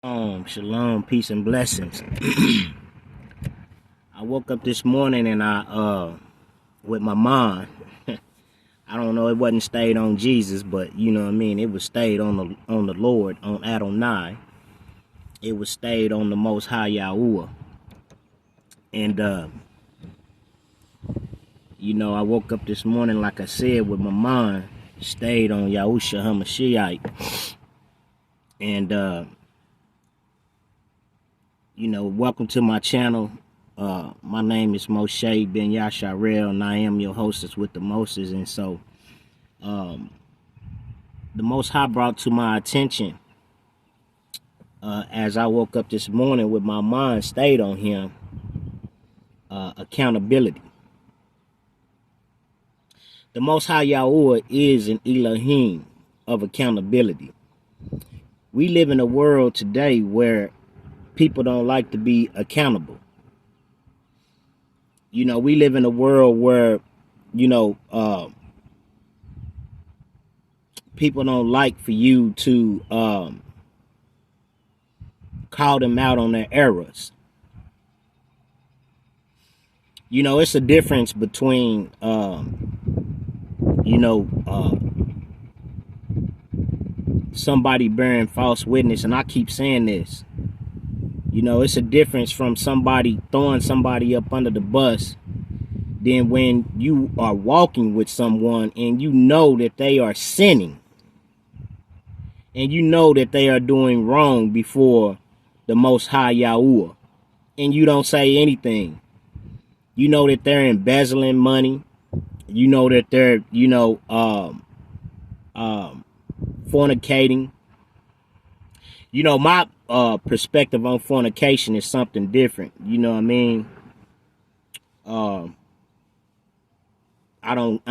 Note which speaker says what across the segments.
Speaker 1: Shalom, peace and blessings. I woke up this morning and I with my mind. I don't know, it wasn't stayed on Jesus, but you know what I mean, it was stayed on the Lord, on Adonai. It was stayed on the Most High Yahuwah. And I woke up this morning, like I said, with my mind stayed on Yahusha HaMashiach. And welcome to my channel. My name is Moshe Ben Yasharel, and I am your hostess with the Moses. And so, the Most High brought to my attention, as I woke up this morning with my mind stayed on Him, accountability. The Most High Yahuwah is an Elohim of accountability. We live in a world today where people don't like to be accountable. We live in a world where, people don't like for you to call them out on their errors. It's a difference between, somebody bearing false witness, and I keep saying this. It's a difference from somebody throwing somebody up under the bus than when you are walking with someone and you know that they are sinning and you know that they are doing wrong before the Most High Yahuwah, and you don't say anything. You know that they're embezzling money. You know that they're, fornicating. My perspective on fornication is something different. You know what I mean? I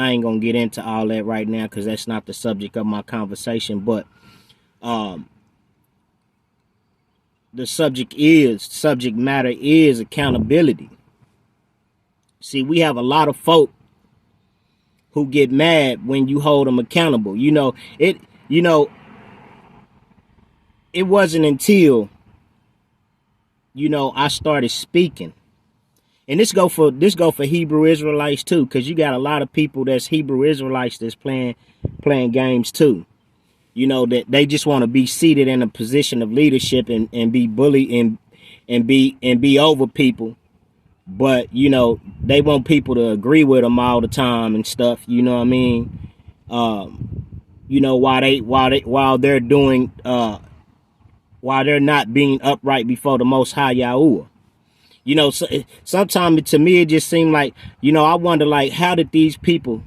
Speaker 1: ain't gonna get into all that right now because that's not the subject of my conversation. But the subject matter is accountability. See, we have a lot of folk who get mad when you hold them accountable. It wasn't until, I started speaking. And this go for Hebrew Israelites too, because you got a lot of people that's Hebrew Israelites that's playing games too. That they just want to be seated in a position of leadership and be bullied and be over people. But, they want people to agree with them all the time and stuff, you know what I mean? While they're doing while they're not being upright before the Most High Yahuwah. Sometimes to me it just seemed like, I wonder, like, how did these people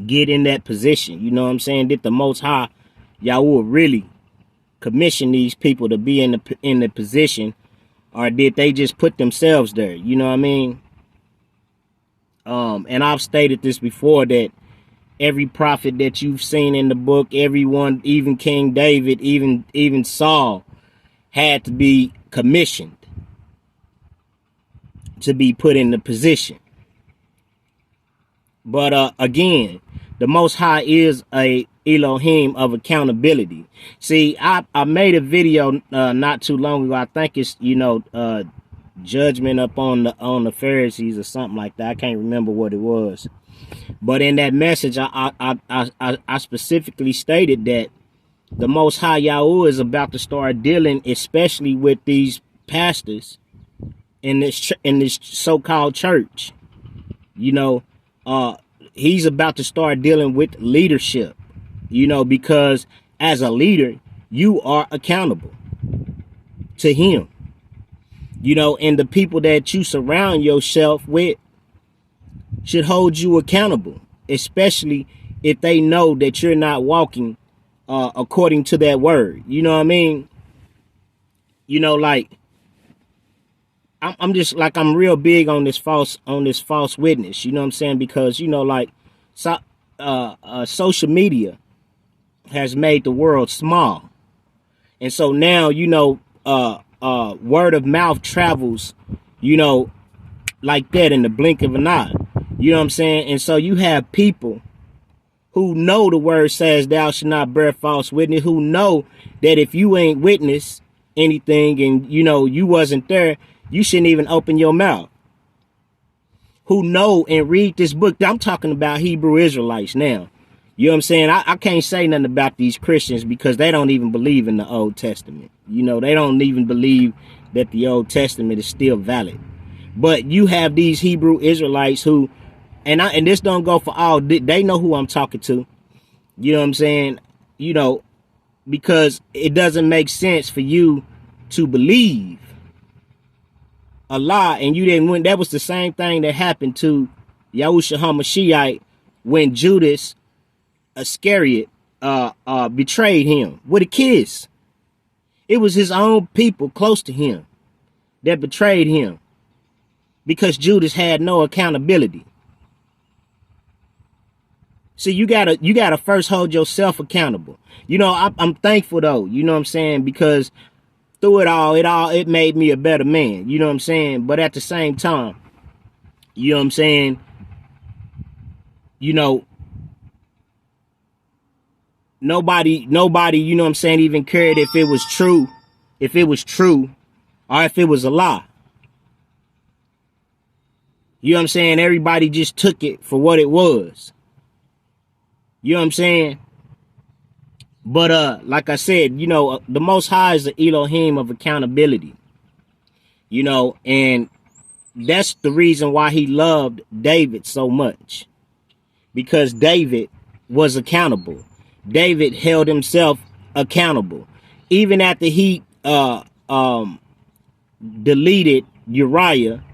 Speaker 1: get in that position? You know what I'm saying? Did the Most High Yahuwah really commission these people to be in the position, or did they just put themselves there? You know what I mean? And I've stated this before, that every prophet that you've seen in the book, everyone, even King David, even Saul, had to be commissioned to be put in the position. But again, the Most High is a Elohim of accountability. See, I made a video not too long ago. I think it's judgment up on the Pharisees or something like that. I can't remember what it was. But in that message, I specifically stated that the Most High Yahuwah is about to start dealing, especially with these pastors in this so-called church. He's about to start dealing with leadership. Because as a leader, you are accountable to Him. And the people that you surround yourself with should hold you accountable, especially if they know that you're not walking according to that word. You know what I mean? Like, I'm just like, I'm real big on this false witness. You know what I'm saying? Because social media has made the world small, and so now word of mouth travels, like that in the blink of an eye. You know what I'm saying? And so you have people who know the word says thou shalt not bear false witness, who know that if you ain't witnessed anything and you wasn't there, you shouldn't even open your mouth. Who know and read this book. I'm talking about Hebrew Israelites now. You know what I'm saying? I can't say nothing about these Christians because they don't even believe in the Old Testament. They don't even believe that the Old Testament is still valid. But you have these Hebrew Israelites who, and this don't go for all, they know who I'm talking to. You know what I'm saying? Because it doesn't make sense for you to believe a lie and you didn't win. That was the same thing that happened to Yahushua HaMashiach when Judas Iscariot betrayed him with a kiss. It was his own people close to him that betrayed him because Judas had no accountability. See, you gotta first hold yourself accountable. I'm thankful though, you know what I'm saying, because through it made me a better man, you know what I'm saying? But at the same time, you know what I'm saying, nobody, you know what I'm saying, even cared if it was true, or if it was a lie. You know what I'm saying? Everybody just took it for what it was. You know what I'm saying? But like I said, the Most High is the Elohim of accountability. And that's the reason why he loved David so much. Because David was accountable. David held himself accountable. Even after he deleted Uriah,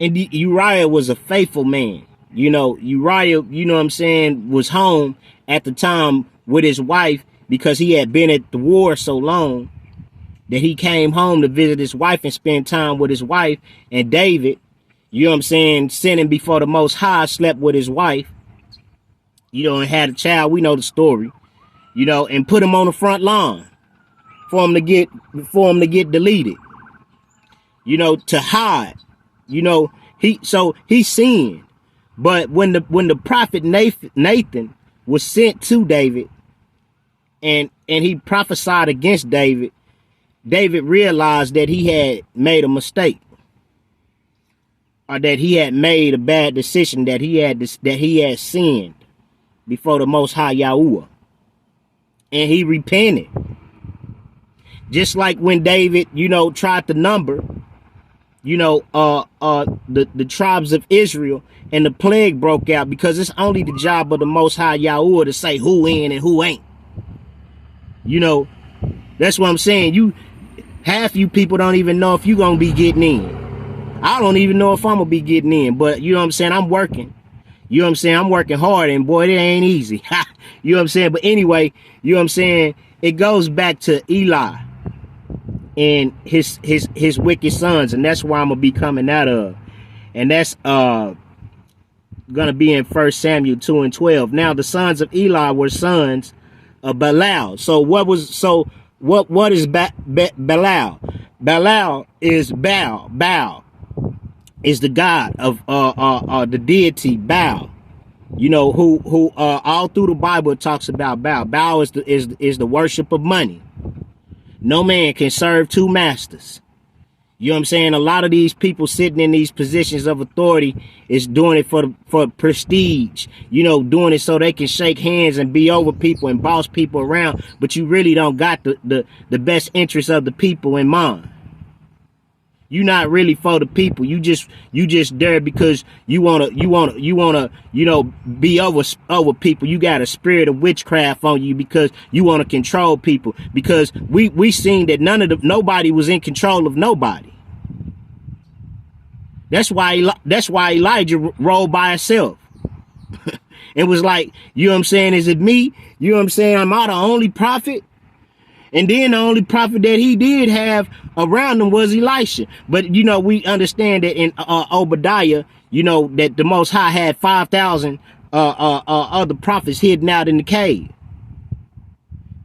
Speaker 1: and Uriah was a faithful man. Uriah, you know what I'm saying, was home at the time with his wife because he had been at the war so long that he came home to visit his wife and spend time with his wife. And David, you know what I'm saying, sinning before the Most High, slept with his wife, and had a child. We know the story, and put him on the front line for him to get deleted, to hide. He sinned. But when the prophet Nathan was sent to David and he prophesied against David, David realized that he had made a mistake, or that he had made a bad decision, that he had sinned before the Most High Yahuwah, and he repented. Just like when David, tried to number, the tribes of Israel, and the plague broke out, because it's only the job of the Most High Yahuwah to say who in and who ain't. That's what I'm saying. Half you people don't even know if you gonna be getting in. I don't even know if I'm gonna be getting in, but you know what I'm saying, I'm working. You know what I'm saying, I'm working hard, and boy, it ain't easy. You know what I'm saying? But anyway, you know what I'm saying, it goes back to Eli and his wicked sons, and that's where I'm gonna be coming out of. And that's gonna be in 1 Samuel 2:12. Now the sons of Eli were sons of Belial. So what is Belial? Belial is Baal. Baal is the god of the deity Baal. Who all through the Bible it talks about Baal. Baal is the worship of money. No man can serve two masters. You know what I'm saying? A lot of these people sitting in these positions of authority is doing it for prestige, doing it so they can shake hands and be over people and boss people around, but you really don't got the best interest of the people in mind. You're not really for the people. You just there because you wanna be over people. You got a spirit of witchcraft on you because you want to control people. Because we seen that nobody was in control of nobody. That's why Elijah rolled by himself. It was like, you know what I'm saying, is it me? You know what I'm saying? Am I the only prophet? And then the only prophet that he did have around him was Elisha. But, we understand that in Obadiah, that the Most High had 5,000 other prophets hidden out in the cave.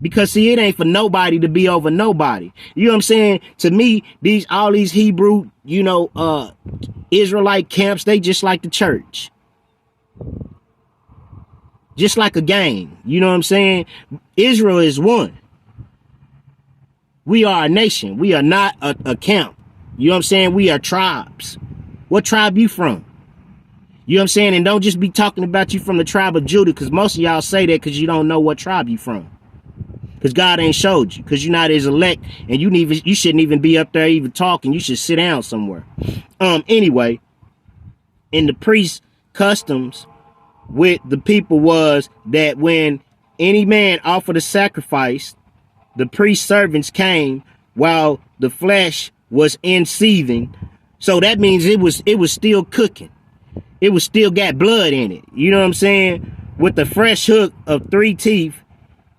Speaker 1: Because, see, it ain't for nobody to be over nobody. You know what I'm saying? To me, all these Hebrew, Israelite camps, they just like the church. just like a game. You know what I'm saying? Israel is one. We are a nation. We are not a camp. You know what I'm saying? We are tribes. What tribe you from? You know what I'm saying? And don't just be talking about you from the tribe of Judah, because most of y'all say that because you don't know what tribe you from. Because God ain't showed you, because you're not his elect, and you shouldn't even be up there even talking. You should sit down somewhere. Anyway, in the priest customs with the people was that when any man offered a sacrifice, the priest servants came while the flesh was in seething. So that means it was still cooking. It was still got blood in it. You know what I'm saying? With the fresh hook of 3 teeth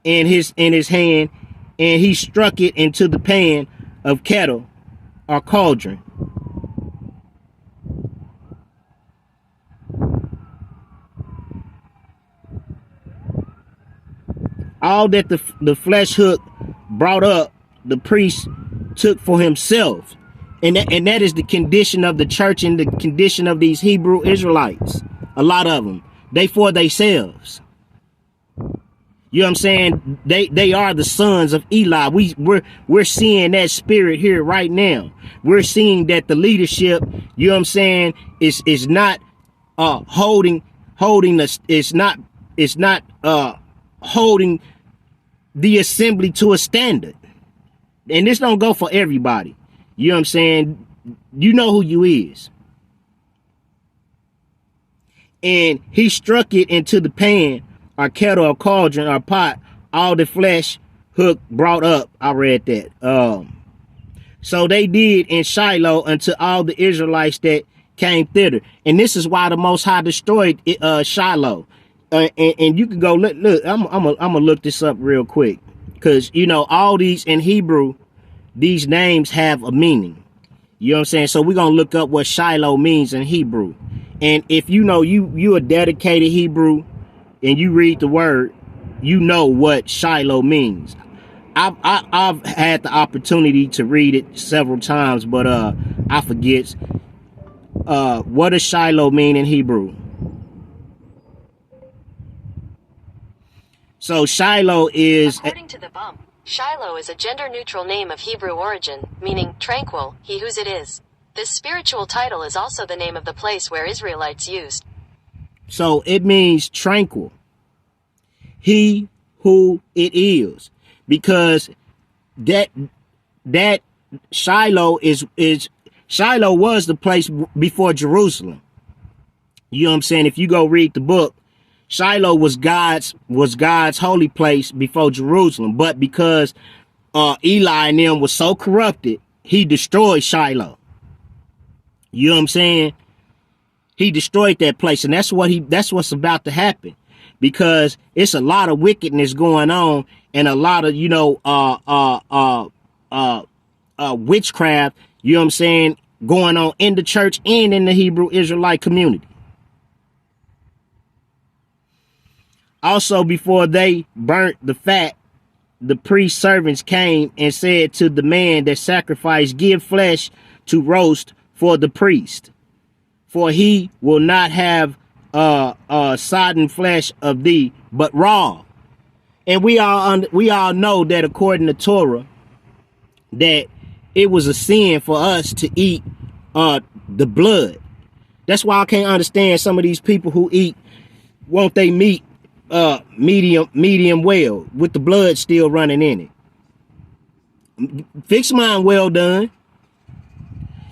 Speaker 1: in his hand, and he struck it into the pan of kettle or cauldron. All that the flesh hook brought up, the priest took for himself. And that is the condition of the church and the condition of these Hebrew Israelites. A lot of them. They for themselves. You know what I'm saying? They are the sons of Eli. We're seeing that spirit here right now. We're seeing that the leadership, you know what I'm saying, is not holding us, it's not holding the assembly to a standard. And this don't go for everybody. You know what I'm saying? You know who you is. And he struck it into the pan or kettle or cauldron or pot, all the flesh hook brought up. I read that. So they did in Shiloh unto all the Israelites that came thither. And this is why the Most High destroyed Shiloh. And you can go look. I'm gonna look this up real quick, because you know all these in Hebrew, these names have a meaning. You know what I'm saying? So we're gonna look up what Shiloh means in Hebrew. And if you know you a dedicated Hebrew and you read the word, you know what Shiloh means. I've had the opportunity to read it several times, but I forget. What does Shiloh mean in Hebrew? So Shiloh is,
Speaker 2: according to the bump, Shiloh is a gender-neutral name of Hebrew origin, meaning tranquil, he whose it is. This spiritual title is also the name of the place where Israelites used.
Speaker 1: So it means tranquil. He who it is. Because that Shiloh is Shiloh was the place before Jerusalem. You know what I'm saying? If you go read the book, Shiloh was God's holy place before Jerusalem. But because Eli and them was so corrupted, he destroyed Shiloh. You know what I'm saying? He destroyed that place, and that's what's about to happen, because it's a lot of wickedness going on, and a lot of witchcraft. You know what I'm saying? Going on in the church and in the Hebrew Israelite community. Also, before they burnt the fat, the priest servants came and said to the man that sacrificed, give flesh to roast for the priest, for he will not have sodden flesh of thee, but raw. And we all know that according to Torah, that it was a sin for us to eat the blood. That's why I can't understand some of these people who want they meat medium well with the blood still running in it. Fix mine well done.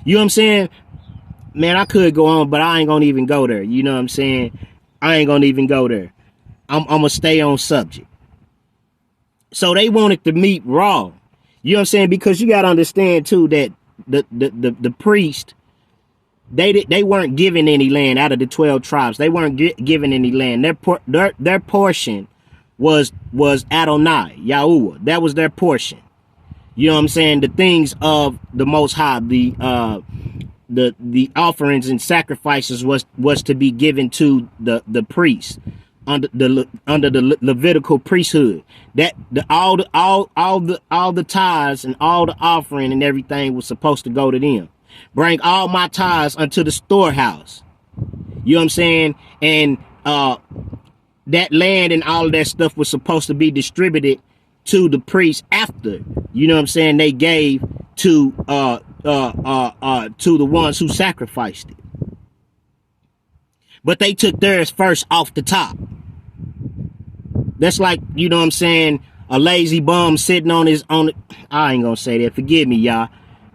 Speaker 1: You know what I'm saying? Man, I could go on, but I ain't gonna even go there. You know what I'm saying? I ain't gonna even go there. I'm gonna stay on subject. So they wanted the meat raw. You know what I'm saying? Because you gotta understand too that the priest, they weren't given any land out of the 12 tribes. They weren't given any land. Their portion was Adonai, Yahuwah. That was their portion. You know what I'm saying? The things of the Most High, the offerings and sacrifices was to be given to the priest under the Levitical priesthood. That all the tithes and all the offering and everything was supposed to go to them. Bring all my tithes unto the storehouse. You know what I'm saying? And that land and all of that stuff was supposed to be distributed to the priests after, you know what I'm saying, they gave to the ones who sacrificed it. But they took theirs first off the top. That's like, you know what I'm saying, a lazy bum sitting on his own. I ain't gonna say that, forgive me, y'all.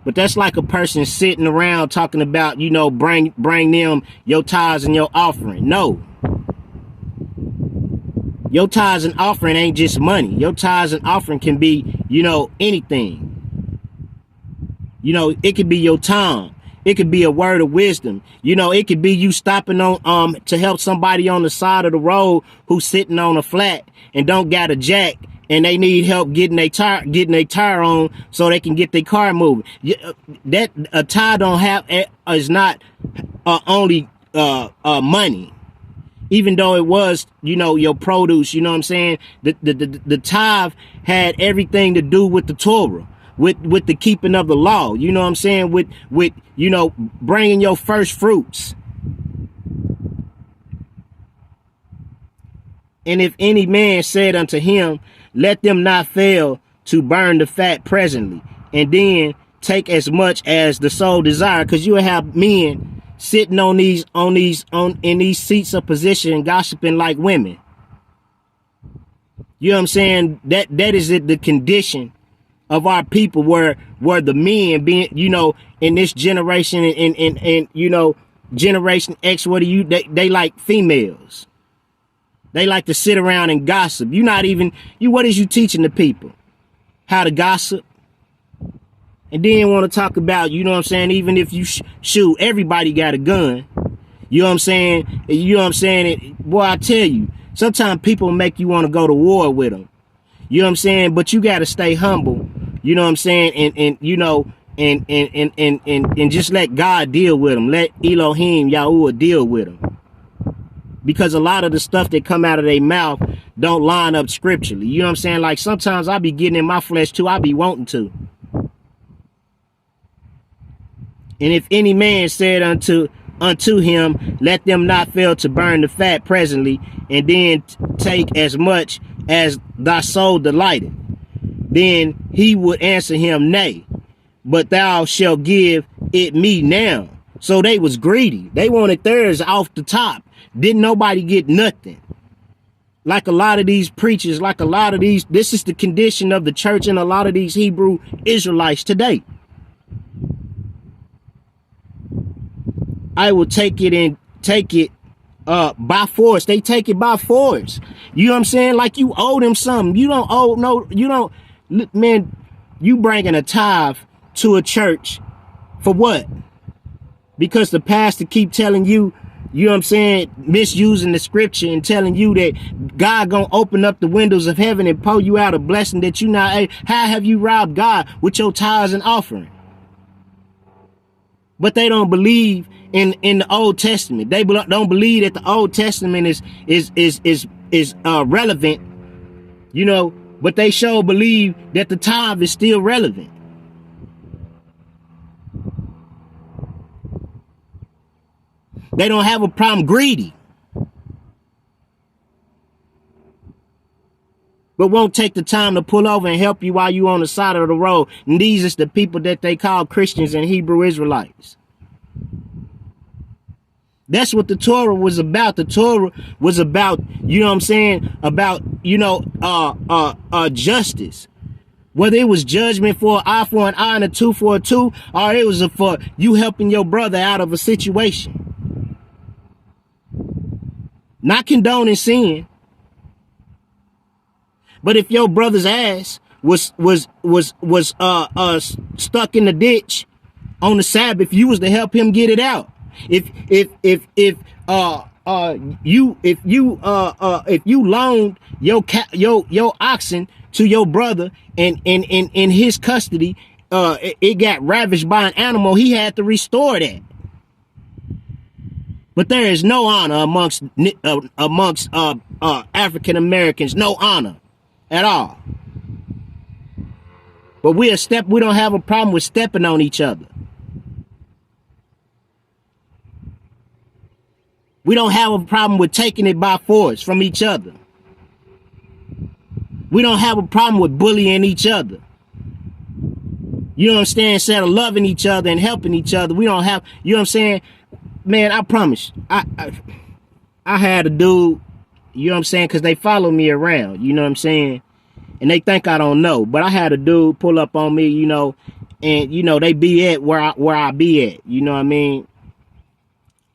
Speaker 1: But that's like a person sitting around talking about, you know, bring them your tithes and your offering. No. Your tithes and offering ain't just money. Your tithes and offering can be, you know, anything. You know, it could be your time. It could be a word of wisdom. You know, it could be you stopping on to help somebody on the side of the road who's sitting on a flat and don't got a jack and they need help getting their tire on so they can get their car moving. That a tire don't have is not only money. Even though it was, you know, your produce, you know what I'm saying? The tithe had everything to do with the Torah, with the keeping of the law, you know what I'm saying? With you know, bringing your first fruits. And if any man said unto him, let them not fail to burn the fat presently, and then take as much as the soul desire, because you will have men sitting in these seats of position gossiping like women. You know what I'm saying? That is the condition of our people, where the men being, you know, in this generation and you know, generation X, they like females. They like to sit around and gossip. What is you teaching the people? How to gossip? And then want to talk about, you know what I'm saying, even if you shoot, everybody got a gun. You know what I'm saying? You know what I'm saying? Boy, I tell you, sometimes people make you want to go to war with them. You know what I'm saying? But you got to stay humble. You know what I'm saying? And you know, and just let God deal with them. Let Elohim, Yahuwah deal with them. Because a lot of the stuff that come out of their mouth don't line up scripturally. You know what I'm saying? Like sometimes I be getting in my flesh too. I be wanting to. And if any man said unto him, let them not fail to burn the fat presently, and then take as much as thy soul delighteth, then he would answer him, nay, but thou shalt give it me now. So they was greedy. They wanted theirs off the top. Didn't nobody get nothing. Like a lot of these preachers, this is the condition of the church and a lot of these Hebrew Israelites today. I will take it by force. They take it by force. You know what I'm saying? Like you owe them something. You don't owe man, you bringing a tithe to a church for what? Because the pastor keep telling you, you know what I'm saying, misusing the scripture and telling you that God gonna open up the windows of heaven and pour you out a blessing that you not. How have you robbed God with your tithes and offering? But they don't believe in the Old Testament. They don't believe that the Old Testament is relevant, you know. But they sure believe that the tithe is still relevant. They don't have a problem greedy, but won't take the time to pull over and help you while you on the side of the road. And these is the people that they call Christians and Hebrew Israelites. That's what the Torah was about. The Torah was about, you know what I'm saying, about, you know, justice. Whether it was judgment for an eye for an eye and a tooth for a tooth, or it was for you helping your brother out of a situation. Not condoning sin. But if your brother's ass was stuck in the ditch on the Sabbath, you was to help him get it out. If you loaned your oxen to your brother and in his custody, it got ravaged by an animal, he had to restore that. But there is no honor amongst African Americans, no honor at all. But we don't have a problem with stepping on each other. We don't have a problem with taking it by force from each other. We don't have a problem with bullying each other. You know what I'm saying? Instead of loving each other and helping each other, we don't have, you know what I'm saying? Man, I promise, I had a dude, you know what I'm saying? Because they follow me around, you know what I'm saying? And they think I don't know. But I had a dude pull up on me, you know, and, you know, they be at where I be at, you know what I mean?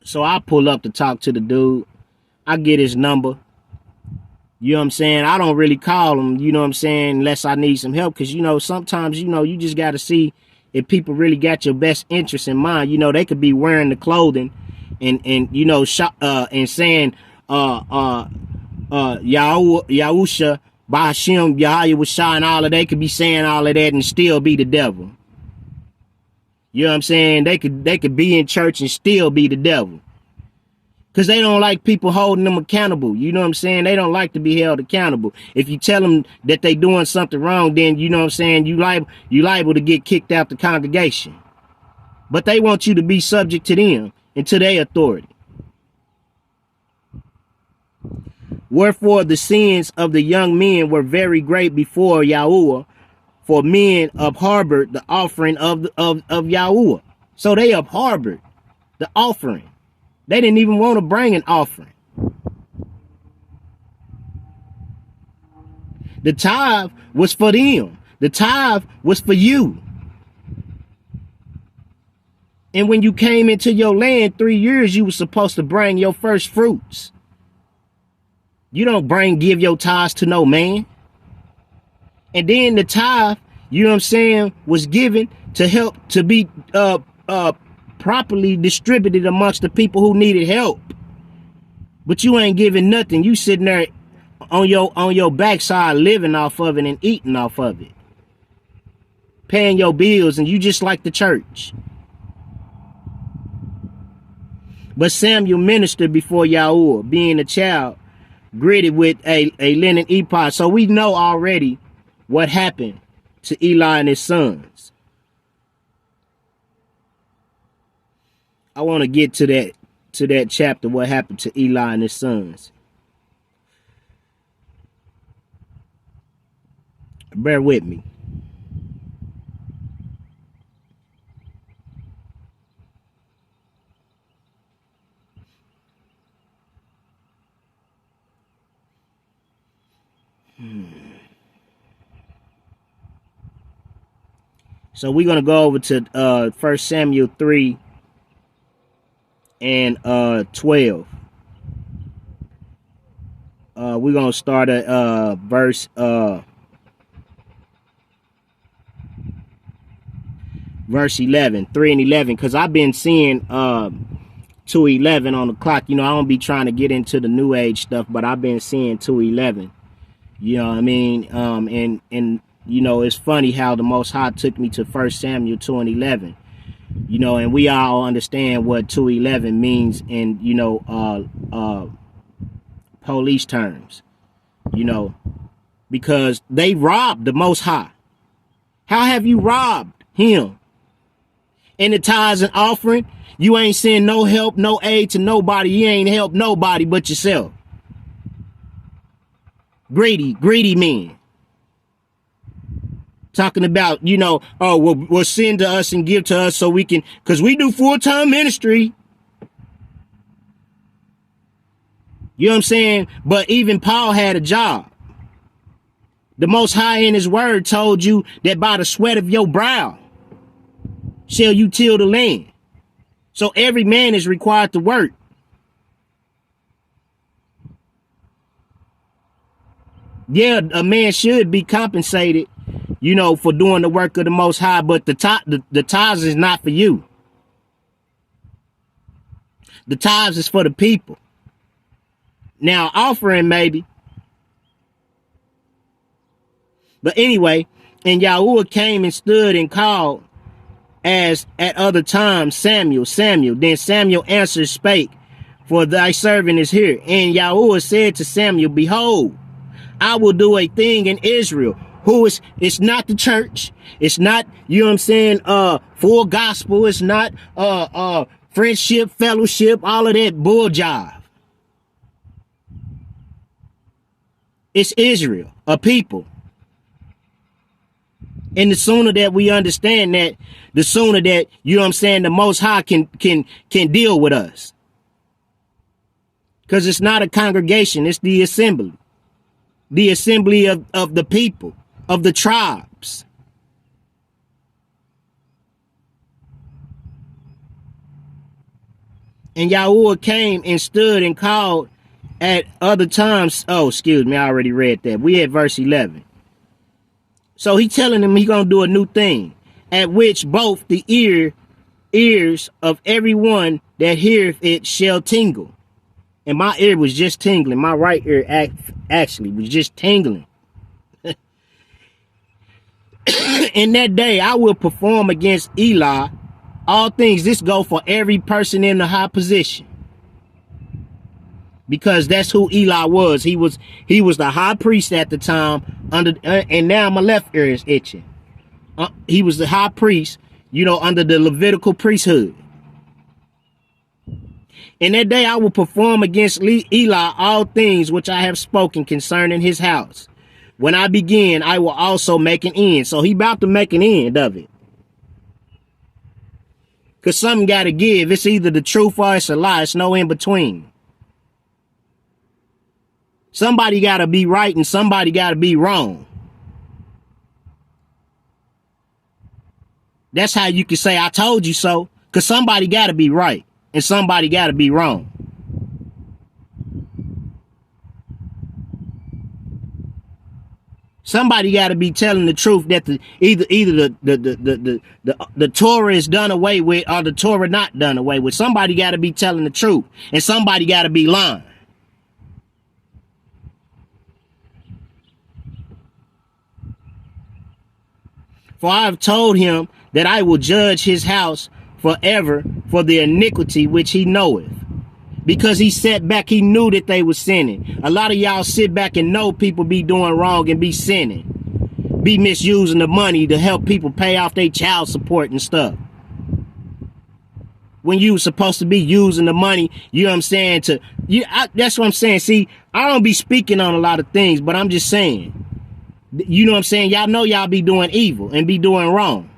Speaker 1: So I pull up to talk to the dude. I get his number. You know what I'm saying? I don't really call him, you know what I'm saying, unless I need some help. Because, you know, sometimes, you know, you just got to see if people really got your best interest in mind. You know, they could be wearing the clothing and you know, and saying, Yahusha, Bahashim, Yahweh and all of they could be saying all of that and still be the devil. You know what I'm saying? They could be in church and still be the devil. Because they don't like people holding them accountable. You know what I'm saying? They don't like to be held accountable. If you tell them that they doing something wrong, then, you know what I'm saying, you liable to get kicked out the congregation. But they want you to be subject to them and to their authority. Wherefore the sins of the young men were very great before Yahuwah, for men abhorred the offering of Yahuwah. So they abhorred the offering. They didn't even want to bring an offering. The tithe was for them. The tithe was for you. And when you came into your land 3 years, you were supposed to bring your first fruits. You don't give your tithes to no man. And then the tithe, you know what I'm saying, was given to help to be properly distributed amongst the people who needed help. But you ain't giving nothing. You sitting there on your backside living off of it and eating off of it. Paying your bills, and you just like the church. But Samuel ministered before Yahuwah, being a child, gritted with a linen ephod. So we know already what happened to Eli and his sons. I want to get to that chapter, what happened to Eli and his sons. Bear with me. So we're going to go over to 1 Samuel 3 and 12. We're going to start at verse 11, 3 and 11, because I've been seeing 2:11 on the clock. You know, I don't be trying to get into the new age stuff, but I've been seeing 2:11. You know what I mean? And you know, it's funny how the Most High took me to 1 Samuel 2 and 11. You know, and we all understand what 2:11 means in, you know, police terms. You know, because they robbed the Most High. How have you robbed him? In the tithes and offering, you ain't send no help, no aid to nobody. You ain't helped nobody but yourself. Greedy men. Talking about, you know, oh, well, send to us and give to us so we can, because we do full-time ministry. You know what I'm saying? But even Paul had a job. The Most High in his word told you that by the sweat of your brow shall you till the land. So every man is required to work. Yeah, a man should be compensated, you know, for doing the work of the Most High, but the tithes is not for you. The tithes is for the people. Now, offering maybe. But anyway, and Yahuwah came and stood and called as at other times, Samuel, Samuel. Then Samuel answered, spake, for thy servant is here. And Yahuwah said to Samuel, behold, I will do a thing in Israel. It's not the church. It's not, you know what I'm saying, full gospel. It's not friendship, fellowship, all of that bull jive. It's Israel, a people. And the sooner that we understand that, the sooner that, you know what I'm saying, the Most High can deal with us. Because it's not a congregation, it's the assembly. The assembly of the people, of the tribes. And Yahuwah came and stood and called at other times. Oh, excuse me, I already read that. We at verse 11. So he telling them he gonna do a new thing, at which both the ears of everyone that heareth it shall tingle. And my ear was just tingling. My right ear actually was just tingling. In that day I will perform against Eli all things. This go for every person in the high position. Because that's who Eli was. He was the high priest at the time. And now my left ear is itching. He was the high priest, you know, under the Levitical priesthood. In that day I will perform against Eli all things which I have spoken concerning his house. When I begin, I will also make an end. So he about to make an end of it. Because something got to give. It's either the truth or it's a lie. It's no in between. Somebody got to be right and somebody got to be wrong. That's how you can say, I told you so. Because somebody got to be right and somebody got to be wrong. Somebody got to be telling the truth that either the Torah is done away with or the Torah not done away with. Somebody got to be telling the truth and somebody got to be lying. For I have told him that I will judge his house forever for the iniquity which he knoweth. Because he sat back, he knew that they were sinning. A lot of y'all sit back and know people be doing wrong and be sinning. Be misusing the money to help people pay off their child support and stuff. When you were supposed to be using the money, you know what I'm saying, that's what I'm saying. See, I don't be speaking on a lot of things, but I'm just saying. You know what I'm saying? Y'all know y'all be doing evil and be doing wrong.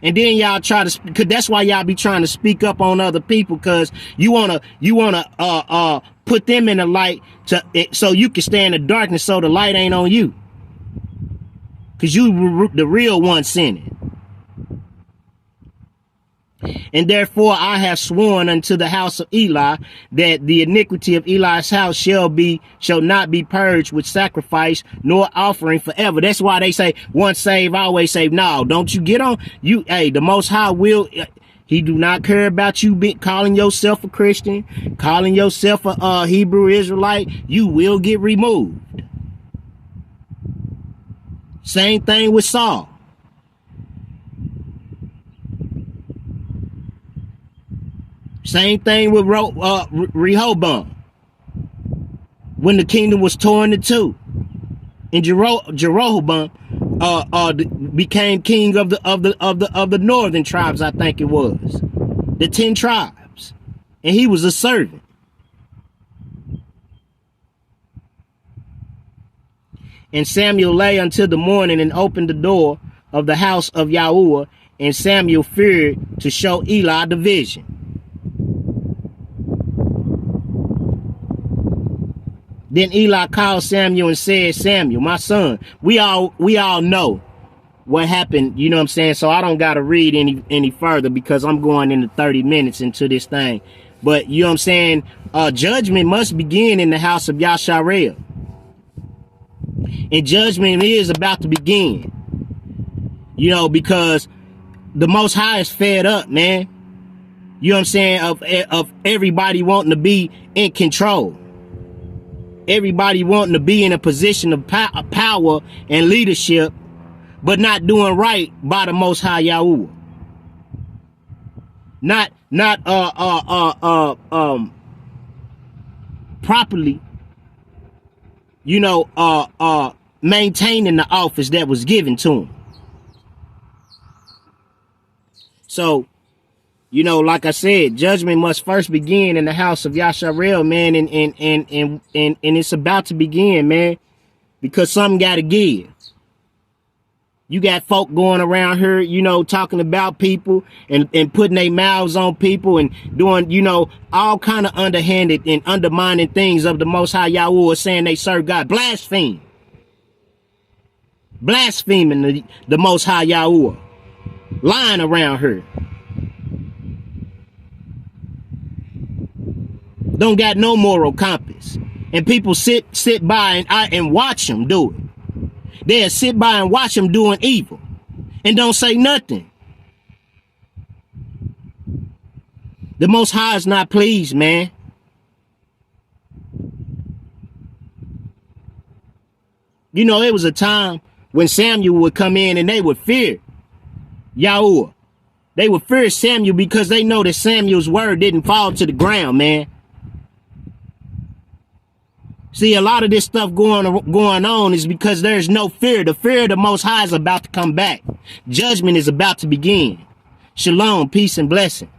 Speaker 1: And then y'all try to, cause that's why y'all be trying to speak up on other people, cause you wanna put them in the light so you can stay in the darkness, so the light ain't on you. Cause you the real one sinning. And therefore I have sworn unto the house of Eli that the iniquity of Eli's house shall not be purged with sacrifice nor offering forever. That's why they say once saved, always saved. No, don't you get on you. Hey, the Most High will. He do not care about you calling yourself a Christian, calling yourself a Hebrew Israelite. You will get removed. Same thing with Saul. Same thing with Rehoboam. When the kingdom was torn in two, and Jeroboam became king of the northern tribes, I think it was, the 10 tribes, and he was a servant. And Samuel lay until the morning and opened the door of the house of Yahuwah, and Samuel feared to show Eli the vision. Then Eli called Samuel and said, Samuel, my son, we all know what happened, you know what I'm saying? So I don't got to read any further because I'm going into 30 minutes into this thing. But you know what I'm saying? Judgment must begin in the house of Yasharel. And judgment is about to begin. You know, because the Most High is fed up, man. You know what I'm saying? Of everybody wanting to be in control. Everybody wanting to be in a position of power and leadership, but not doing right by the Most High Yahuwah. Not properly, you know, maintaining the office that was given to him. So You know, like I said, judgment must first begin in the house of Yasharel, man, and it's about to begin, man, because something got to give. You got folk going around here, you know, talking about people and putting their mouths on people and doing, you know, all kind of underhanded and undermining things of the Most High Yahweh, saying they serve God. Blaspheme. Blaspheming the Most High Yahweh. Lying around here. Don't got no moral compass. And people sit by and watch them do it. They'll sit by and watch them doing evil and don't say nothing. The Most High is not pleased, man. You know, it was a time when Samuel would come in and they would fear Yahweh. They would fear Samuel because they know that Samuel's word didn't fall to the ground, man. See, a lot of this stuff going on is because there's no fear. The fear of the Most High is about to come back. Judgment is about to begin. Shalom, peace, and blessing.